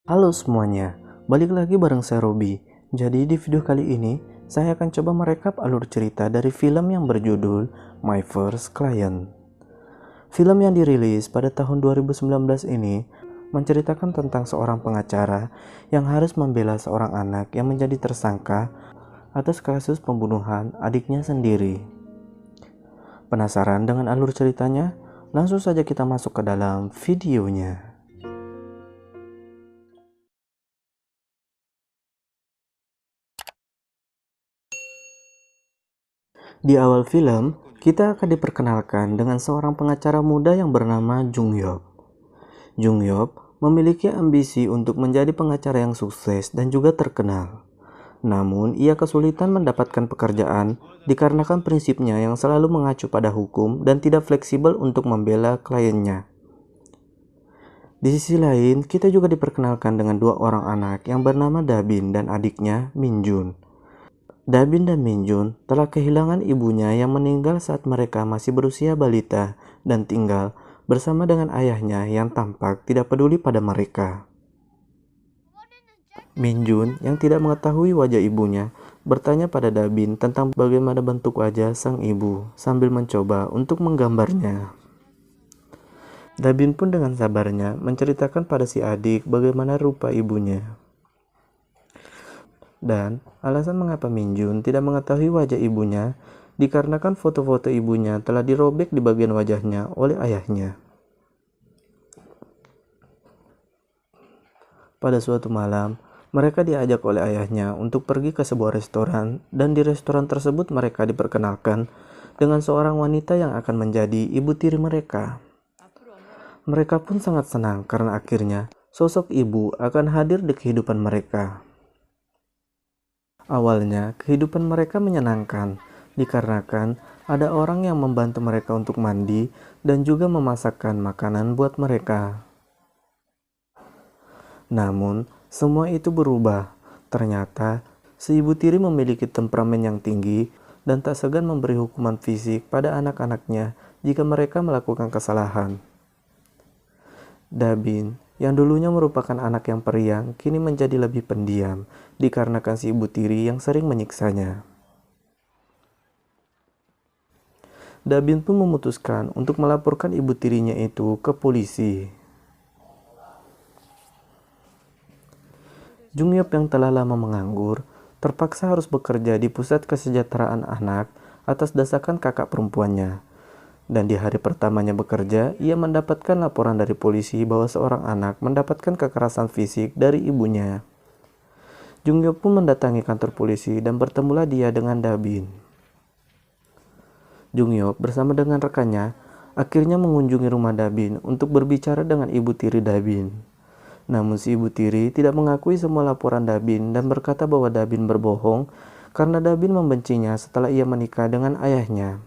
Halo semuanya, balik lagi bareng saya Robi. Jadi di video kali ini, saya akan coba merekap alur cerita dari film yang berjudul My First Client. Film yang dirilis pada tahun 2019 ini menceritakan tentang seorang pengacara yang harus membela seorang anak yang menjadi tersangka atas kasus pembunuhan adiknya sendiri. Penasaran dengan alur ceritanya? Langsung saja kita masuk ke dalam videonya. Di awal film, kita akan diperkenalkan dengan seorang pengacara muda yang bernama Jung Yop. Jung Yop memiliki ambisi untuk menjadi pengacara yang sukses dan juga terkenal. Namun, ia kesulitan mendapatkan pekerjaan dikarenakan prinsipnya yang selalu mengacu pada hukum dan tidak fleksibel untuk membela kliennya. Di sisi lain, kita juga diperkenalkan dengan dua orang anak yang bernama Dabin dan adiknya Min Jun. Dabin dan Minjun telah kehilangan ibunya yang meninggal saat mereka masih berusia balita dan tinggal bersama dengan ayahnya yang tampak tidak peduli pada mereka. Minjun yang tidak mengetahui wajah ibunya bertanya pada Dabin tentang bagaimana bentuk wajah sang ibu sambil mencoba untuk menggambarnya. Dabin pun dengan sabarnya menceritakan pada si adik bagaimana rupa ibunya. Dan alasan mengapa Minjun tidak mengetahui wajah ibunya dikarenakan foto-foto ibunya telah dirobek di bagian wajahnya oleh ayahnya. Pada suatu malam, mereka diajak oleh ayahnya untuk pergi ke sebuah restoran dan di restoran tersebut mereka diperkenalkan dengan seorang wanita yang akan menjadi ibu tiri mereka. Mereka pun sangat senang karena akhirnya sosok ibu akan hadir di kehidupan mereka. Awalnya, kehidupan mereka menyenangkan, dikarenakan ada orang yang membantu mereka untuk mandi dan juga memasakkan makanan buat mereka. Namun, semua itu berubah. Ternyata, si ibu tiri memiliki temperamen yang tinggi dan tak segan memberi hukuman fisik pada anak-anaknya jika mereka melakukan kesalahan. Dabin, yang dulunya merupakan anak yang periang, kini menjadi lebih pendiam dikarenakan si ibu tiri yang sering menyiksanya. Dabin pun memutuskan untuk melaporkan ibu tirinya itu ke polisi. Jung Yop yang telah lama menganggur, terpaksa harus bekerja di pusat kesejahteraan anak atas desakan kakak perempuannya. Dan di hari pertamanya bekerja, ia mendapatkan laporan dari polisi bahwa seorang anak mendapatkan kekerasan fisik dari ibunya. Jung Yop pun mendatangi kantor polisi dan bertemulah dia dengan Dabin. Jung Yop bersama dengan rekannya akhirnya mengunjungi rumah Dabin untuk berbicara dengan ibu tiri Dabin. Namun si ibu tiri tidak mengakui semua laporan Dabin dan berkata bahwa Dabin berbohong karena Dabin membencinya setelah ia menikah dengan ayahnya.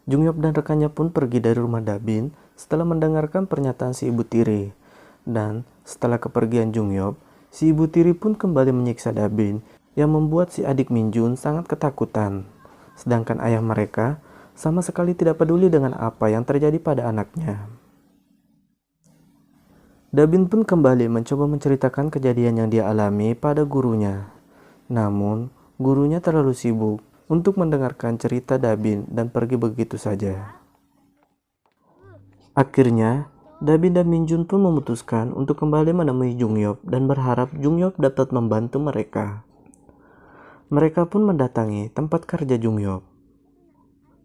Jung Yop dan rekannya pun pergi dari rumah Dabin setelah mendengarkan pernyataan si ibu tiri. Dan setelah kepergian Jung Yop, si ibu tiri pun kembali menyiksa Dabin yang membuat si adik Minjun sangat ketakutan. Sedangkan ayah mereka sama sekali tidak peduli dengan apa yang terjadi pada anaknya. Dabin pun kembali mencoba menceritakan kejadian yang dia alami pada gurunya. Namun, gurunya terlalu sibuk untuk mendengarkan cerita Dabin dan pergi begitu saja. Akhirnya, Dabin dan Minjun pun memutuskan untuk kembali menemui Jung Yop dan berharap Jung Yop dapat membantu mereka. Mereka pun mendatangi tempat kerja Jung Yop.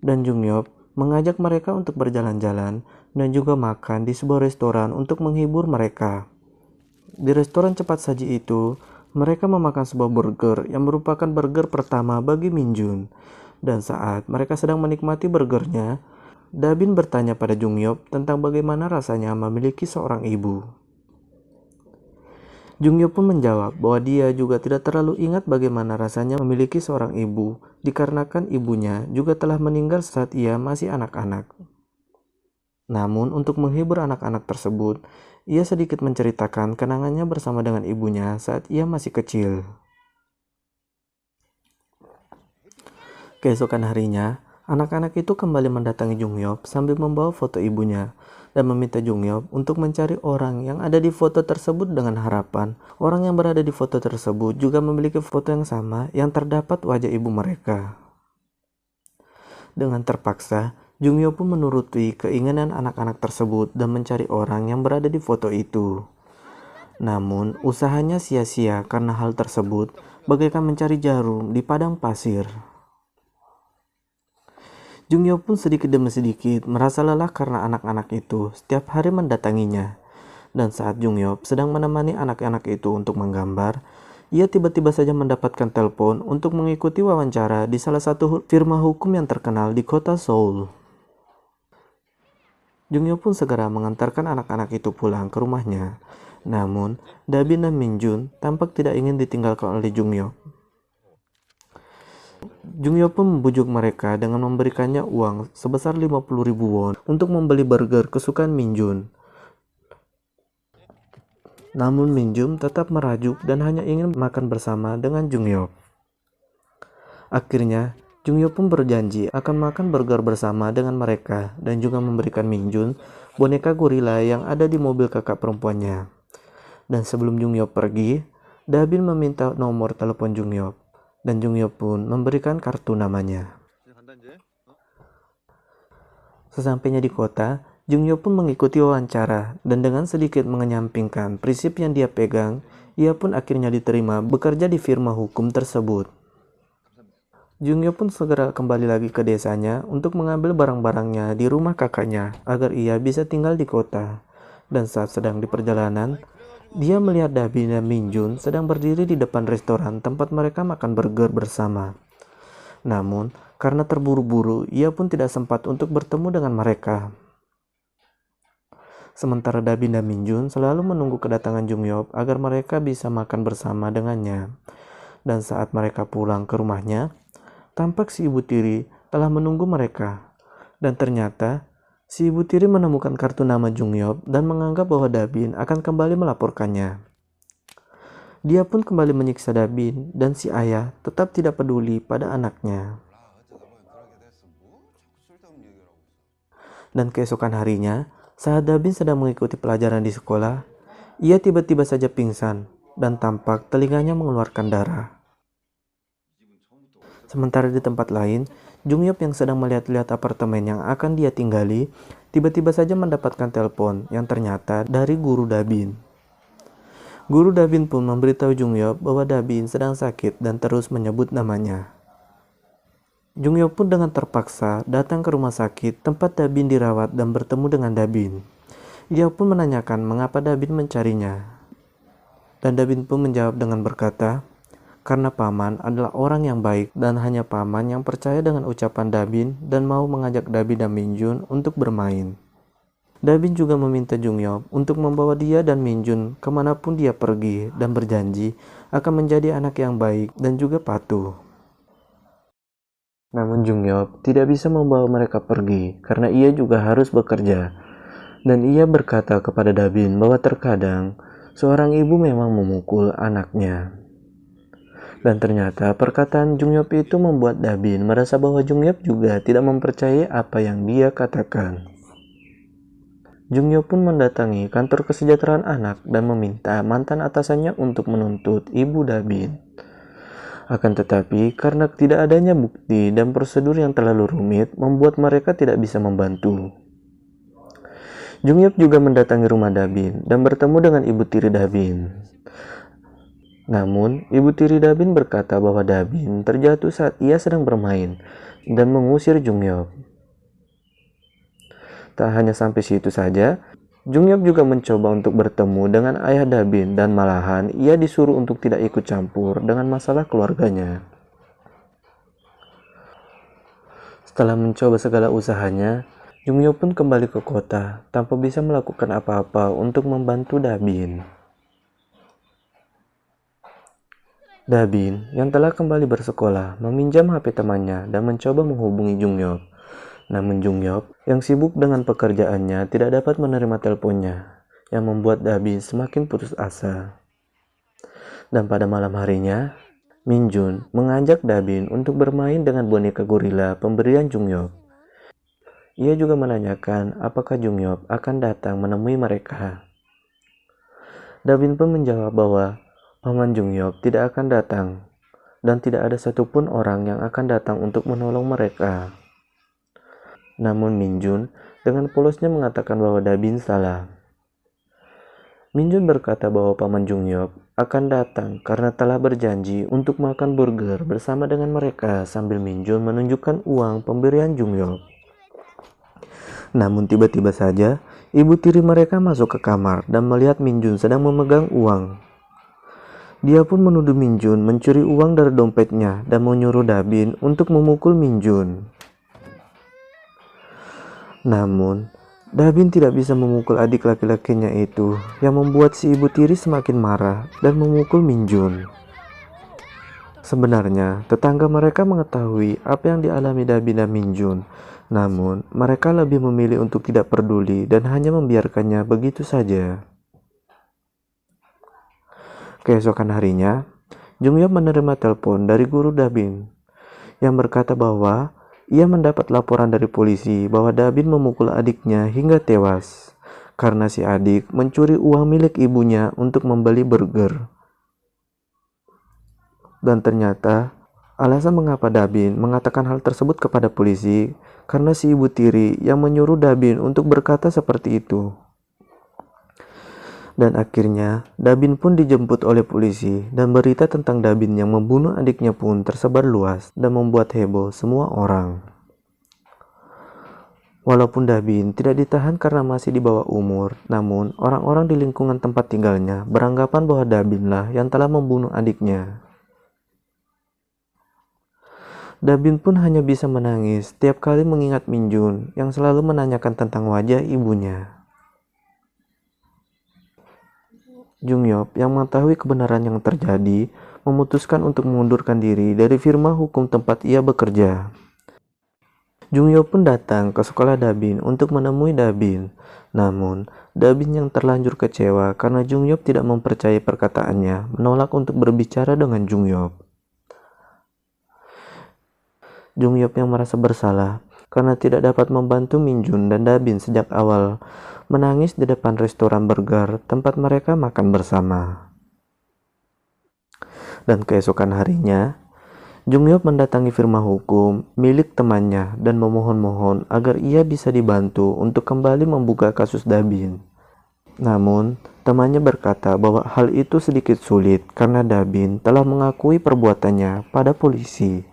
Dan Jung Yop mengajak mereka untuk berjalan-jalan dan juga makan di sebuah restoran untuk menghibur mereka. Di restoran cepat saji itu, mereka memakan sebuah burger yang merupakan burger pertama bagi Minjun. Dan saat mereka sedang menikmati burgernya, Dabin bertanya pada Jung Yop tentang bagaimana rasanya memiliki seorang ibu. Jung Yop pun menjawab bahwa dia juga tidak terlalu ingat bagaimana rasanya memiliki seorang ibu, dikarenakan ibunya juga telah meninggal saat ia masih anak-anak. Namun untuk menghibur anak-anak tersebut, ia sedikit menceritakan kenangannya bersama dengan ibunya saat ia masih kecil. Keesokan harinya, anak-anak itu kembali mendatangi Jung Yop sambil membawa foto ibunya. dan meminta Junghyop untuk mencari orang yang ada di foto tersebut dengan harapan orang yang berada di foto tersebut juga memiliki foto yang sama yang terdapat wajah ibu mereka. Dengan terpaksa, Junghyop pun menuruti keinginan anak-anak tersebut dan mencari orang yang berada di foto itu. Namun, usahanya sia-sia karena hal tersebut bagaikan mencari jarum di padang pasir. Junghyop pun sedikit demi sedikit merasa lelah karena anak-anak itu setiap hari mendatanginya. Dan saat Junghyop sedang menemani anak-anak itu untuk menggambar, ia tiba-tiba saja mendapatkan telepon untuk mengikuti wawancara di salah satu firma hukum yang terkenal di kota Seoul. Junghyop pun segera mengantarkan anak-anak itu pulang ke rumahnya. Namun, Dabin dan Minjun tampak tidak ingin ditinggalkan oleh Junghyop. Junghyop pun membujuk mereka dengan memberikannya uang sebesar 50.000 won untuk membeli burger kesukaan Minjun. Namun Minjun tetap merajuk dan hanya ingin makan bersama dengan Junghyop. Akhirnya, Junghyop pun berjanji akan makan burger bersama dengan mereka dan juga memberikan Minjun boneka gorila yang ada di mobil kakak perempuannya. Dan sebelum Junghyop pergi, Dabin meminta nomor telepon Junghyop. Dan Junghyop pun memberikan kartu namanya. Sesampainya di kota, Junghyop pun mengikuti wawancara dan dengan sedikit mengenyampingkan prinsip yang dia pegang, ia pun akhirnya diterima bekerja di firma hukum tersebut. Junghyop pun segera kembali lagi ke desanya untuk mengambil barang-barangnya di rumah kakaknya agar ia bisa tinggal di kota. Dan saat sedang di perjalanan, dia melihat Dabin dan Minjun sedang berdiri di depan restoran tempat mereka makan burger bersama. Namun, karena terburu-buru, ia pun tidak sempat untuk bertemu dengan mereka. Sementara Dabin dan Minjun selalu menunggu kedatangan Junghyop agar mereka bisa makan bersama dengannya. Dan saat mereka pulang ke rumahnya, tampak si ibu tiri telah menunggu mereka. Dan ternyata, si ibu tiri menemukan kartu nama Junghyop dan menganggap bahwa Dabin akan kembali melaporkannya. Dia pun kembali menyiksa Dabin dan si ayah tetap tidak peduli pada anaknya. Dan keesokan harinya, saat Dabin sedang mengikuti pelajaran di sekolah, ia tiba-tiba saja pingsan dan tampak telinganya mengeluarkan darah. Sementara di tempat lain, Junghyop yang sedang melihat-lihat apartemen yang akan dia tinggali, tiba-tiba saja mendapatkan telepon yang ternyata dari guru Dabin. Guru Dabin pun memberitahu Junghyop bahwa Dabin sedang sakit dan terus menyebut namanya. Junghyop pun dengan terpaksa datang ke rumah sakit tempat Dabin dirawat dan bertemu dengan Dabin. Ia pun menanyakan mengapa Dabin mencarinya. Dan Dabin pun menjawab dengan berkata, karena paman adalah orang yang baik dan hanya paman yang percaya dengan ucapan Dabin dan mau mengajak Dabin dan Minjun untuk bermain. Dabin juga meminta Junghyop untuk membawa dia dan Minjun kemanapun dia pergi dan berjanji akan menjadi anak yang baik dan juga patuh. Namun Junghyop tidak bisa membawa mereka pergi karena ia juga harus bekerja. Dan ia berkata kepada Dabin bahwa terkadang seorang ibu memang memukul anaknya. Dan ternyata perkataan Junghyop itu membuat Dabin merasa bahwa Junghyop juga tidak mempercayai apa yang dia katakan. Junghyop pun mendatangi kantor kesejahteraan anak dan meminta mantan atasannya untuk menuntut ibu Dabin. Akan tetapi, karena tidak adanya bukti dan prosedur yang terlalu rumit, membuat mereka tidak bisa membantu. Junghyop juga mendatangi rumah Dabin dan bertemu dengan ibu tiri Dabin. Namun, ibu tiri Dabin berkata bahwa Dabin terjatuh saat ia sedang bermain dan mengusir Junghyop. Tak hanya sampai situ saja, Junghyop juga mencoba untuk bertemu dengan ayah Dabin dan malahan ia disuruh untuk tidak ikut campur dengan masalah keluarganya. Setelah mencoba segala usahanya, Junghyop pun kembali ke kota tanpa bisa melakukan apa-apa untuk membantu Dabin. Dabin, yang telah kembali bersekolah, meminjam HP temannya dan mencoba menghubungi Junghyop. Namun Junghyop, yang sibuk dengan pekerjaannya, tidak dapat menerima teleponnya, yang membuat Dabin semakin putus asa. Dan pada malam harinya, Minjun mengajak Dabin untuk bermain dengan boneka gorila pemberian Junghyop. Ia juga menanyakan apakah Jungyop akan datang menemui mereka. Dabin pun menjawab bahwa Paman Jungyop tidak akan datang dan tidak ada satupun orang yang akan datang untuk menolong mereka. Namun Minjun dengan polosnya mengatakan bahwa Dabin salah. Minjun berkata bahwa Paman Jungyop akan datang karena telah berjanji untuk makan burger bersama dengan mereka sambil Minjun menunjukkan uang pemberian Jungyop. Namun tiba-tiba saja, ibu tiri mereka masuk ke kamar dan melihat Minjun sedang memegang uang. Dia pun menuduh Minjun mencuri uang dari dompetnya dan menyuruh Dabin untuk memukul Minjun. Namun, Dabin tidak bisa memukul adik laki-lakinya itu, yang membuat si ibu tiri semakin marah dan memukul Minjun. Sebenarnya, tetangga mereka mengetahui apa yang dialami Dabin dan Minjun, namun mereka lebih memilih untuk tidak peduli dan hanya membiarkannya begitu saja. Keesokan harinya, Jungyop menerima telepon dari guru Dabin yang berkata bahwa ia mendapat laporan dari polisi bahwa Dabin memukul adiknya hingga tewas karena si adik mencuri uang milik ibunya untuk membeli burger. Dan ternyata alasan mengapa Dabin mengatakan hal tersebut kepada polisi karena si ibu tiri yang menyuruh Dabin untuk berkata seperti itu. Dan akhirnya Dabin pun dijemput oleh polisi dan berita tentang Dabin yang membunuh adiknya pun tersebar luas dan membuat heboh semua orang. Walaupun Dabin tidak ditahan karena masih di bawah umur, namun orang-orang di lingkungan tempat tinggalnya beranggapan bahwa Dabinlah yang telah membunuh adiknya. Dabin pun hanya bisa menangis setiap kali mengingat Minjun yang selalu menanyakan tentang wajah ibunya. Jungyop yang mengetahui kebenaran yang terjadi memutuskan untuk mengundurkan diri dari firma hukum tempat ia bekerja. Jungyop pun datang ke sekolah Dabin untuk menemui Dabin. Namun, Dabin yang terlanjur kecewa karena Jungyop tidak mempercayai perkataannya menolak untuk berbicara dengan Jungyop. Jungyop yang merasa bersalah karena tidak dapat membantu Minjun dan Dabin sejak awal menangis di depan restoran burger tempat mereka makan bersama. Dan keesokan harinya, Jungyop mendatangi firma hukum milik temannya dan memohon-mohon agar ia bisa dibantu untuk kembali membuka kasus Dabin. Namun, temannya berkata bahwa hal itu sedikit sulit karena Dabin telah mengakui perbuatannya pada polisi.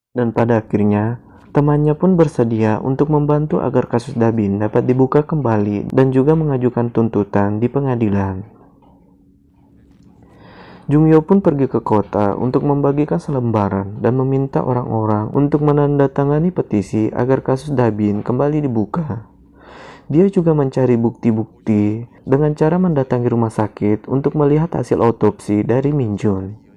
Dan pada akhirnya, temannya pun bersedia untuk membantu agar kasus Dabin dapat dibuka kembali dan juga mengajukan tuntutan di pengadilan. Jungyop pun pergi ke kota untuk membagikan selembaran dan meminta orang-orang untuk menandatangani petisi agar kasus Dabin kembali dibuka. Dia juga mencari bukti-bukti dengan cara mendatangi rumah sakit untuk melihat hasil autopsi dari Minjun.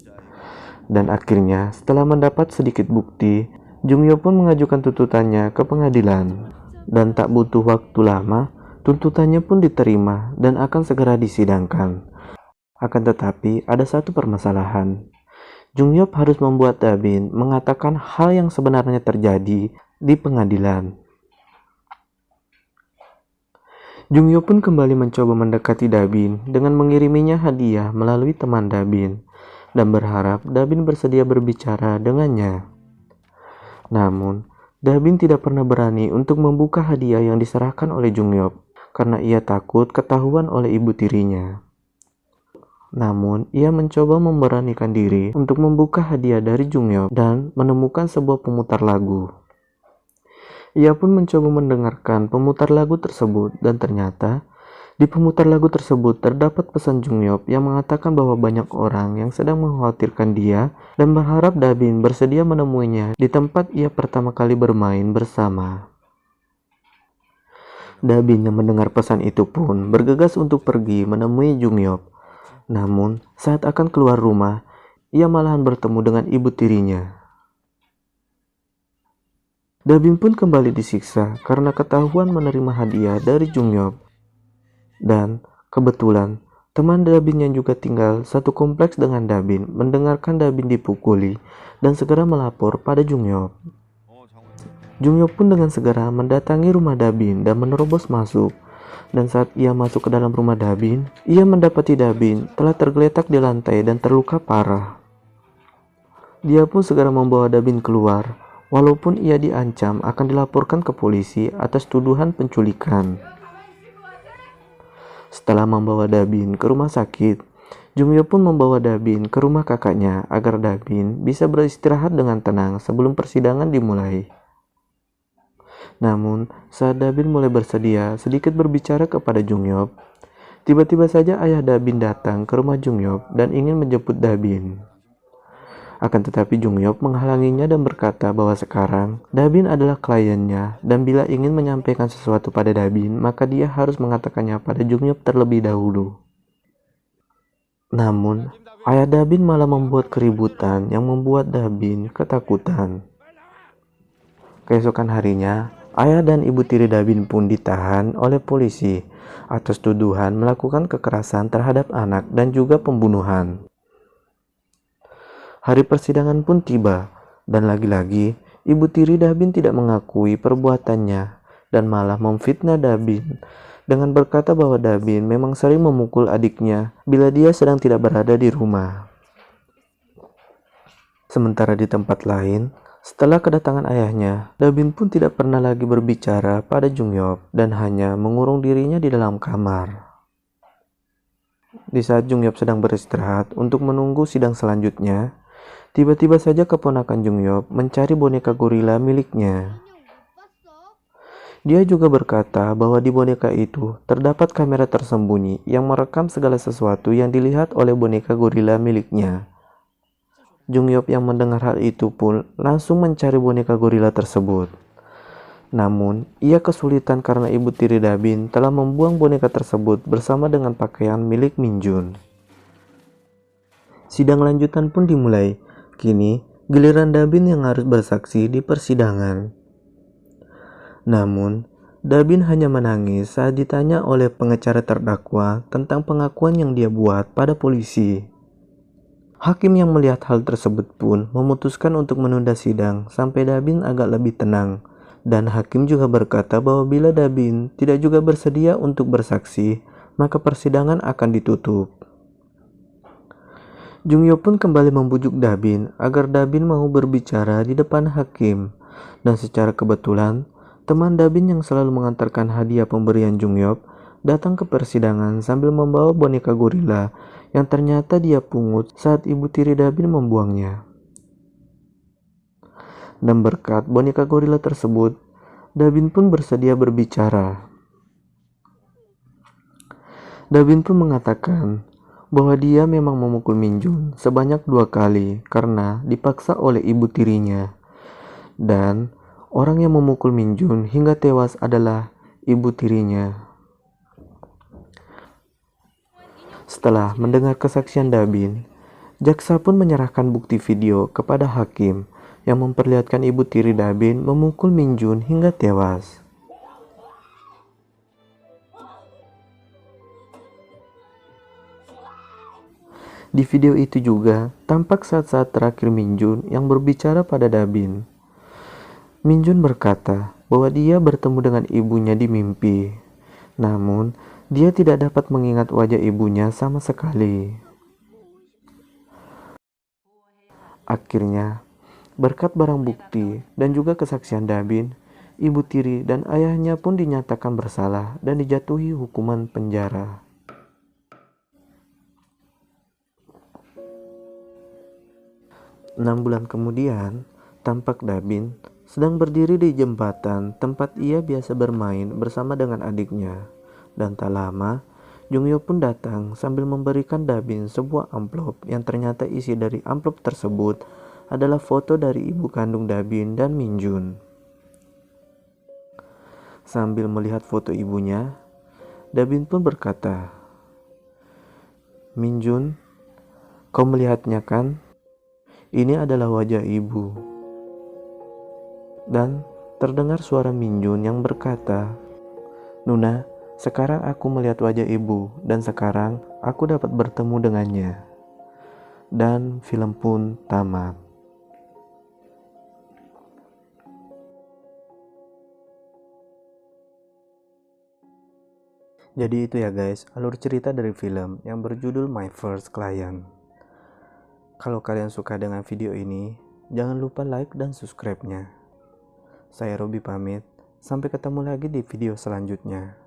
Dan akhirnya, setelah mendapat sedikit bukti, Jungyop pun mengajukan tuntutannya ke pengadilan. Dan tak butuh waktu lama, tuntutannya pun diterima dan akan segera disidangkan. Akan tetapi, ada satu permasalahan. Jungyop harus membuat Dabin mengatakan hal yang sebenarnya terjadi di pengadilan. Jungyop pun kembali mencoba mendekati Dabin dengan mengiriminya hadiah melalui teman Dabin dan berharap Dabin bersedia berbicara dengannya. Namun, Dabin tidak pernah berani untuk membuka hadiah yang diserahkan oleh Jungyop karena ia takut ketahuan oleh ibu tirinya. Namun, ia mencoba memberanikan diri untuk membuka hadiah dari Jungyop dan menemukan sebuah pemutar lagu. Ia pun mencoba mendengarkan pemutar lagu tersebut dan ternyata di pemutar lagu tersebut terdapat pesan Jungyop yang mengatakan bahwa banyak orang yang sedang mengkhawatirkan dia dan berharap Dabin bersedia menemuinya di tempat ia pertama kali bermain bersama. Dabin yang mendengar pesan itu pun bergegas untuk pergi menemui Jungyop. Namun, saat akan keluar rumah, ia malahan bertemu dengan ibu tirinya. Dabin pun kembali disiksa karena ketahuan menerima hadiah dari Jungyop. Dan kebetulan, teman Dabin yang juga tinggal satu kompleks dengan Dabin mendengarkan Dabin dipukuli dan segera melapor pada Jungyop. Junghyuk pun dengan segera mendatangi rumah Dabin dan menerobos masuk. Dan saat ia masuk ke dalam rumah Dabin, ia mendapati Dabin telah tergeletak di lantai dan terluka parah. Dia pun segera membawa Dabin keluar, walaupun ia diancam akan dilaporkan ke polisi atas tuduhan penculikan. Setelah membawa Dabin ke rumah sakit, Junghyuk pun membawa Dabin ke rumah kakaknya agar Dabin bisa beristirahat dengan tenang sebelum persidangan dimulai. Namun, saat Dabin mulai bersedia sedikit berbicara kepada Junghyuk, tiba-tiba saja ayah Dabin datang ke rumah Junghyuk dan ingin menjemput Dabin. Akan tetapi Junghyuk menghalanginya dan berkata bahwa sekarang Dabin adalah kliennya dan bila ingin menyampaikan sesuatu pada Dabin, maka dia harus mengatakannya pada Junghyuk terlebih dahulu. Namun, ayah Dabin malah membuat keributan yang membuat Dabin ketakutan. Keesokan harinya, ayah dan ibu tiri Dabin pun ditahan oleh polisi atas tuduhan melakukan kekerasan terhadap anak dan juga pembunuhan. Hari persidangan pun tiba, dan lagi-lagi ibu tiri Dabin tidak mengakui perbuatannya dan malah memfitnah Dabin dengan berkata bahwa Dabin memang sering memukul adiknya bila dia sedang tidak berada di rumah. Sementara di tempat lain, setelah kedatangan ayahnya, Dabin pun tidak pernah lagi berbicara pada Junghyuk dan hanya mengurung dirinya di dalam kamar. Di saat Junghyuk sedang beristirahat untuk menunggu sidang selanjutnya, tiba-tiba saja keponakan Junghyuk mencari boneka gorila miliknya. Dia juga berkata bahwa di boneka itu terdapat kamera tersembunyi yang merekam segala sesuatu yang dilihat oleh boneka gorila miliknya. Junghyuk yang mendengar hal itu pun langsung mencari boneka gorila tersebut. Namun, ia kesulitan karena ibu tiri Dabin telah membuang boneka tersebut bersama dengan pakaian milik Minjun. Sidang lanjutan pun dimulai. Kini, giliran Dabin yang harus bersaksi di persidangan. Namun, Dabin hanya menangis saat ditanya oleh pengacara terdakwa tentang pengakuan yang dia buat pada polisi. Hakim yang melihat hal tersebut pun memutuskan untuk menunda sidang sampai Dabin agak lebih tenang. Dan hakim juga berkata bahwa bila Dabin tidak juga bersedia untuk bersaksi, maka persidangan akan ditutup. Junghyuk pun kembali membujuk Dabin agar Dabin mau berbicara di depan hakim. Dan secara kebetulan, teman Dabin yang selalu mengantarkan hadiah pemberian Junghyuk datang ke persidangan sambil membawa boneka gorila yang ternyata dia pungut saat ibu tiri Dabin membuangnya. Dan berkat boneka gorila tersebut, Dabin pun bersedia berbicara. Dabin pun mengatakan bahwa dia memang memukul Minjun sebanyak 2 kali karena dipaksa oleh ibu tirinya. Dan orang yang memukul Minjun hingga tewas adalah ibu tirinya. Setelah mendengar kesaksian Dabin, jaksa pun menyerahkan bukti video kepada hakim yang memperlihatkan ibu tiri Dabin memukul Minjun hingga tewas. Di video itu juga tampak saat-saat terakhir Minjun yang berbicara pada Dabin. Minjun berkata bahwa dia bertemu dengan ibunya di mimpi. Namun, dia tidak dapat mengingat wajah ibunya sama sekali. Akhirnya, berkat barang bukti dan juga kesaksian Dabin, ibu tiri dan ayahnya pun dinyatakan bersalah dan dijatuhi hukuman penjara. 6 bulan kemudian, tampak Dabin sedang berdiri di jembatan tempat ia biasa bermain bersama dengan adiknya. Dan tak lama, Junghyuk pun datang sambil memberikan Dabin sebuah amplop yang ternyata isi dari amplop tersebut adalah foto dari ibu kandung Dabin dan Minjun. Sambil melihat foto ibunya, Dabin pun berkata, "Minjun, kau melihatnya kan? Ini adalah wajah ibu." Dan terdengar suara Minjun yang berkata, "Nuna, sekarang aku melihat wajah ibu dan sekarang aku dapat bertemu dengannya." Dan film pun tamat. Jadi itu ya guys, alur cerita dari film yang berjudul My First Client. Kalau kalian suka dengan video ini, jangan lupa like dan subscribe-nya. Saya Robi pamit, sampai ketemu lagi di video selanjutnya.